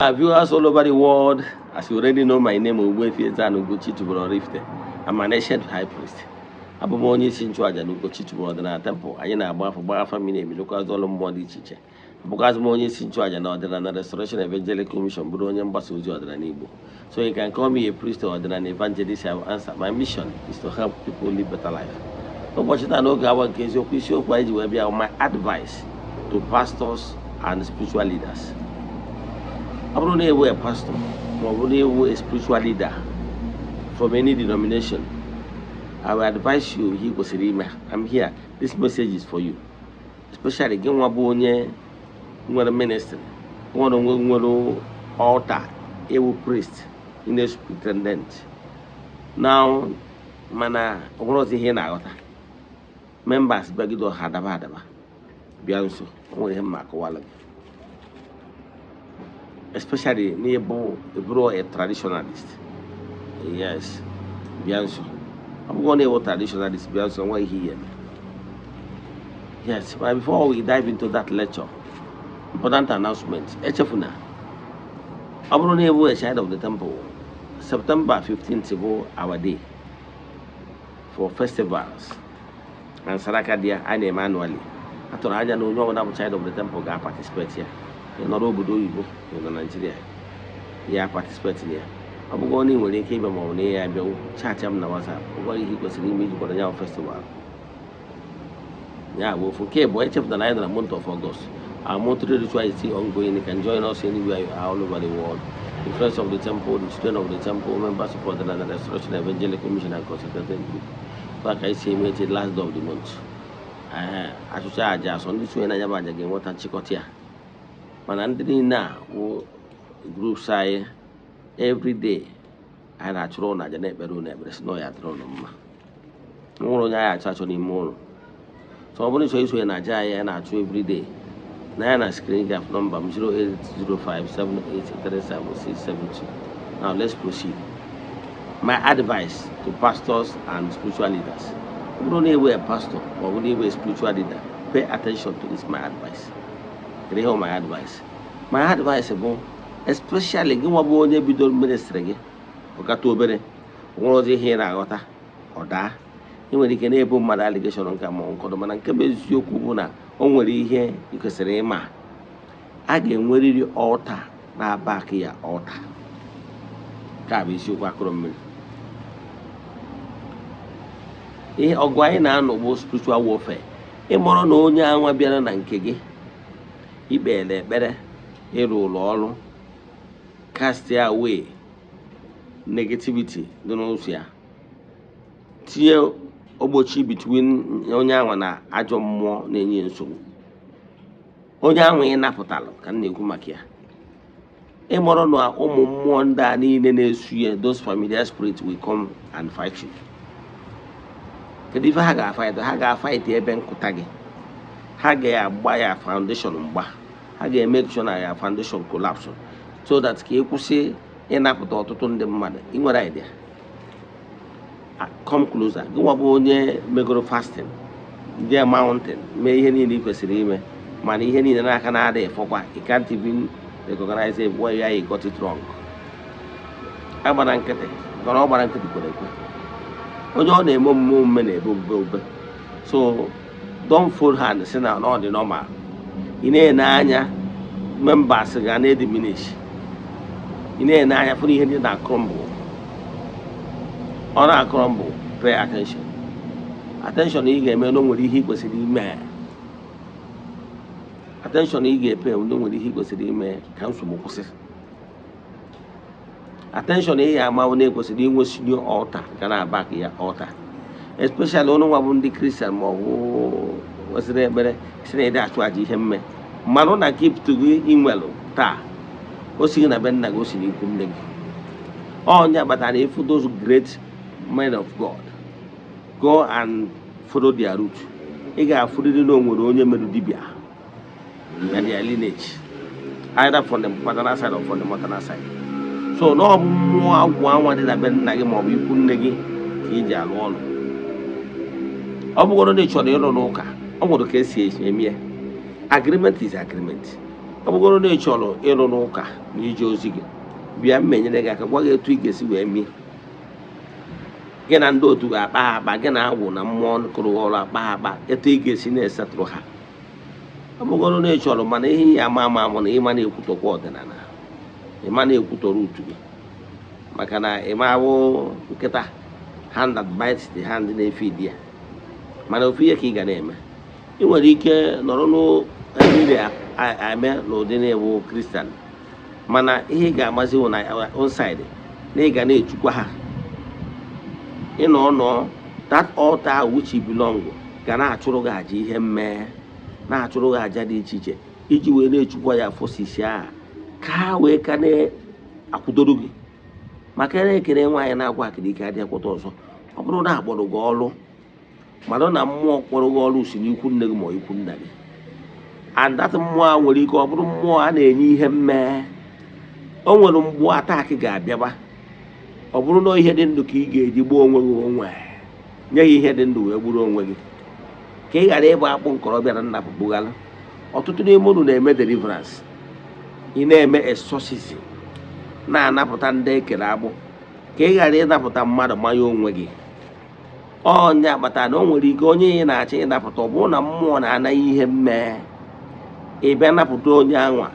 Viewers all over the world, as you already know, my name is Ogbuefi Ezeana ugochitubelu Oraifite. I'm an ancient high priest. Abụ m onye isi nchụaja na ugochitubelu ọdịnala temple. Anyị na-agba afọ gbaa afọ mmiri emi lụkwazị ọrụ mmụọ dị iche iche. Abụkwazị m onye isi nchụaja na ọdịnala Restoration Evangelical Mission, bụrụ onye mgbasa ozi ọdịnala Igbo. So you can call me a priest or ọdịnala evangelist. I will answer. My mission is to help people live better life. Ụbọchị taa n'oge awa nke eziokwu isiokwu anyị ji wee bịa my advice to pastors and spiritual leaders. I don't know a pastor, or a spiritual leader from any denomination. I will advise you, I'm here. This message is for you. Especially when a minister, one altar, a priest, in the superintendent. Now, mana, members begido hadaba, Bianso, only him Makawala. Especially nearby a traditionalist. Yes, Bianso. I'm going to a traditionalist, Bianso, why here? Yes, but before we dive into that lecture, important announcement. Echefuna. I'm going to a side of the temple. September 15th is our day for festivals. And Sarakadia and Emmanuel. I told I know no one side of the temple got participate here. Not Obodo Igbo in Nigeria. Yeah, participate here. I'm going when they came on here. I will chat him now. What he was an image for the young festival. Yeah, well, for Cable, each of the 9th month of August. Our monthly ritual is still ongoing. You can join us anywhere you are all over the world. The friends of the temple, the students of the temple, members of the Restoration Evangelical Mission and Consecrated Group. Like I say, made it last day of the month. I should charge us on this way and I have again what I check out here. Manandri na group say every day I na churo na jane beru na bere no ya tro no ma no nya ya chacho ni mo so obuni so iso na ja ya na chu every day na na screen gap number 08057837672. Now let's proceed. My advice to pastors and spiritual leaders: we don't need a pastor or we need a spiritual leader. Pay attention to this. My advice. They hear my advice. My advice is, especially give one boy a bit of ministry. Okatobere, one of the here agota or da. When you can able my allegation on come on, Kodoman and Cabez Yokubuna, only here you can say, Ma. Again, where did you altar? Now back here, altar. Cabis you back from me. Eh, Ogbuefi no spiritual warfare. A moron no young Wabian and Kegi. Ibele better a roll cast away negativity, don't know. Tear obochi between Onyawa na Ajo Mo Nany and so. Onyawa in Napotalo can Nikumakia. A morono Omonda ni those familiar spirits will come and fight you. Kadifa Haga fight the Eben Kotagi. Haga buy a foundation mba. Haga make sure na foundation collapse so that you could say enough to the mother. In what idea? Come closer. Go up on your fasting. Their mountain. May any need money any Canada for what you can't even recognize where you got it wrong. Abanankete. So don't fold hands, send out all the normal. In a nanya, members are going to diminish. In a nanya, putting in that crumble. On our crumble, pay attention. Attention, you get me, no one he was in man. Attention, you get pay, no one he was in man, comes from Moses. Attention, here, my neighbors, the English new altar, can I back here altar. Especially on one the Christian was there better say that's what him Marona keep to be in well ta was in a bend negotiating on yeah but if those great men of God go and follow their route you got food no more on your melodibia and their lineage either from the paternal side or from the maternal side so no more one did a bend nagim or you couldn't negate alone. I'm going to show you no agreement is agreement. ọ bụgoro na ị chọrọ ịrụ n'ụka na ije ozi gị, bịa mmenyere gị aka gwa gị etu ị ga-esi wee mee. Gị na ndị otu ga-akpa akpa, gị na agwụ na mmụọ kụrụ ọrụ akpa akpa etu ị ga-esi na-esetụrụ ha. Ọ bụgoro na ị chọrọ, mana ihe ya ama amụ na ịma na-ekwutọkwa ọdịnala, ịma na-ekwutọrọ utu gị, maka na ịma awụ nkịta hand that bites the hand na-efe di ya. Mana ofu ihe ka ị ga na-eme, ị nwere ike nọrọ n'mmiri eme n'ụdị na-ewu kristian, mana ihe ị ga-amazi na onside na ị ga na-echukwa ha. Ịnọ that altar which you belong ga na-achụrụ gị aja ihe mmee, na-achụrụ gị aja dị iche iche iji wee na-echukwa ya fosisi aha ka ha wee ka na-akwụdoro gị. Maka na-ekere nwaanyị na-agwa akịrịka adịghị akwụta ọzọ. Ọ bụrụ na akpọrọ gị ọrụ, mana na mmụọ kpọrọ gị ọrụ si n'ikwu nne gị ma ikwu nna gị, and that mmụọ a nwere ike ọ bụrụ mmụọ a na-enye ihe mmee. O nwere mgbe ataki ga-abịaba, ọ bụrụ na ihe dị ndụ ka ị ga-eji gbuo onwe gị onwe nye ya ihe dị ndụ wee gburu onwe gị, ka ị ghara ịgba akpụ nkorobịa na nnapụ bughalụ. Ọtụtụ n'ime unu na-eme deliverance, ị na-eme exorcism, na-anapụta ndị ekere agbụ, ka ị ghara ịnapụta mmadụ manya onwe gị. Onye agbata na o nwere ike onye ị na-achọ ịnapụta, ọ bụrụ na mmụọ na-anaghị ihe mmee, ị bịa napụta onye anwa,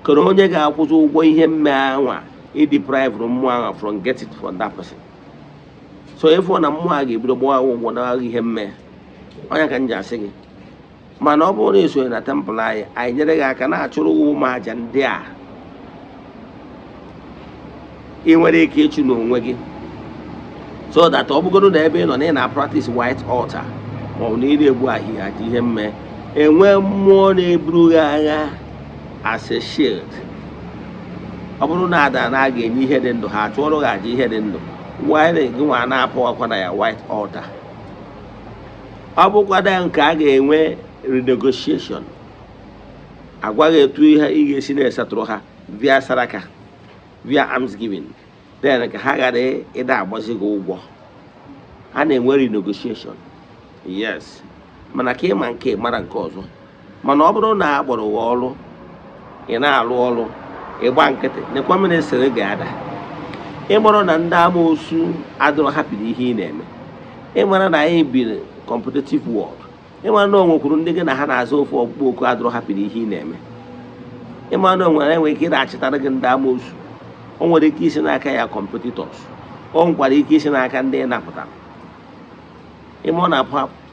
kere onye ga-akwụzi ụgwọ ihe mmee anwa deprive mmụọ ahụ from get it from that person. So ịfụ na mmụọ a ga-ebido gbawa ụgwọ na ihe mmee. Onye ka m ji asị gị, mana ọ bụrụ na esonye na tempụl anyị nyere gị aka na-achụrụ gị ụmụ aja ndị a, ị nwere ike ịchụ n'onwe gị, so that ọ bụgoro na ebe ị nọ na ị na-practice white altar ma ọ bụ na ị na-egbu ahịhịa aja ihe mmee, enwe mmụọ na-eburu gị agha as a shield. Ọ bụrụ na ada na a ga-enye ihe dị ndụ, ha achụọrọ gị aja ihe dị ndụ, gị nwa na-apụ akwa na ya white altar. Ọ bụkwada nke a ga-enwe renegotiation, agwaghị etu ihe ị ga-esi na-esetụrụ ha via saraka, via almsgiving, then ka ha ghara ịda agbazi gị ụgwọ. A na-enwe renegotiation, yes, mana ka ịma nke mara nke ọzọ. Mana ọ bụrụ na a kpọrọ gị ọrụ, ị na-alụ ọrụ, ịgba nkịtị, nekwa ministri ga-ada. Ịmara na ndị amoosu adịrọ hapụrụ ihe ị na-eme. Ịmara na anyị biri competitive world. Ịmara na o nwekwuru ndị gị na ha na-azụ ofe ọkpụkpọ oku adịrọ hapụrụ ihe ị na-eme. Ịmara na enwere ike ịdachịtara gị ndị amoosu. O nwere ike isi n'aka ya competitors, o nwekwara ike isi n'aka ndị napụtara. Ịmara na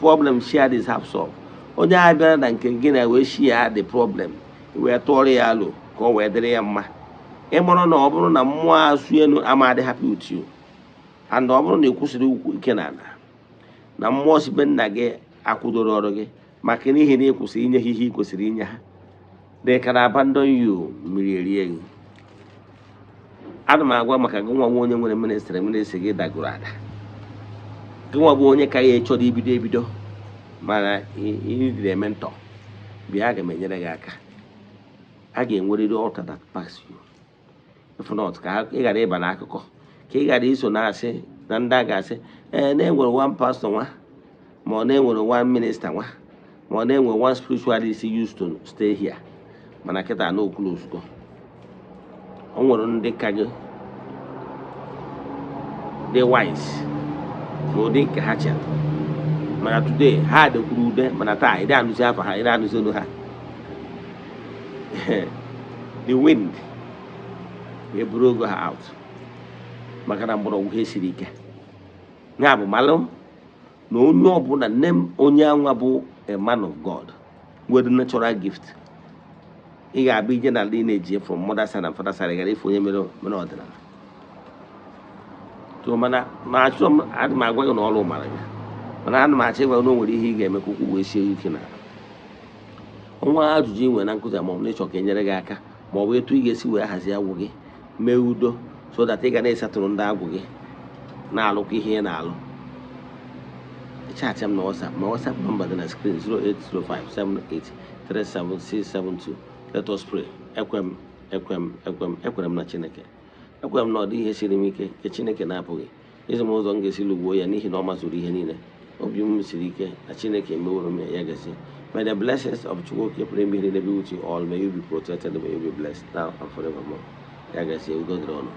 problem share is half solved. Onye a bịara na nke gị na wee share the problem, wee tụọrọ ya alụ ka o wee dịrị ya mma. Ịmara na ọ bụrụ na mmụọ asụ elu amadị happy with you, and ọ bụrụ na ị kwụsịrị ukwu ike na mmụọ si be nna gị akwụdoro ọrụ gị maka n'ihi na ị kwụsịrị inye ha ihe ị kwesịrị inye ha, they can abandon you, mmiri erie gị. Ana m agwa maka gị nwa onye nwere ministri gị dagoro ada, gị nwa bụ onye ka ya chọrọ ebido, mana ịdịrị mentọ, bịa aga m enyere gị aka. A ga-enwerịrị altar that pass you, if not ka ị ghara ịba n'akụkọ, ka ị ghara iso na-asị na ndị a ga-asị na-enwere one pastor nwa, ma ọ na-enwere one minister nwa, ma ọ na-enwere one spiritualist used to stay here, mana kịta na okwu ozugbo. O nwere ndị ka gị dị wise n'ụdị nke ha chere, mana today ha dekwuru ude, mana taa ịdị anụzi afa ha, ịdị anụzi olu ha. The wind eburu ogo ha out maka na mgbọrọgwụ ha siri ike. Ya bụ malụ na onye ọbụla nne m onye anwa bụ a man of God with natural gift. Ị ga-abụ ije na lineage from mother side and father side, ghara ife onye mere ọdịnala. So mana achọ m adị m agwa gị na ọrụ mara gị, mana ana m achọ ịgwa na o nwere ihe ị ga-eme ka ụkwụ wee sie ike na nwa ajụjụ ị nwere na nkụzi ma ọ bụ na ịchọ ka e nyere gị aka, ma ọ bụ etu ị ga-esi wee hazie agwụ gị mee udo, so that ị ga na-esatụrụ ndị agwụ gị na-alụkwa ihe ị na-alụ. Chat m na WhatsApp. My WhatsApp number dị na screen 08057837672. Let us pray. Ekwem na Chineke. Ekwem na ọ dị ihe siri m ike nke Chineke na-apụghị. Ezi m ụzọ m ga-esi lụgbuo ya n'ihi na ọ mazuru ihe niile. Obi m siri ike na Chineke emeworo m ya gazie. May the blessings of Chukwuke be with you all. May you be protected. May you be blessed now and forevermore. Like I say, we go to the honor.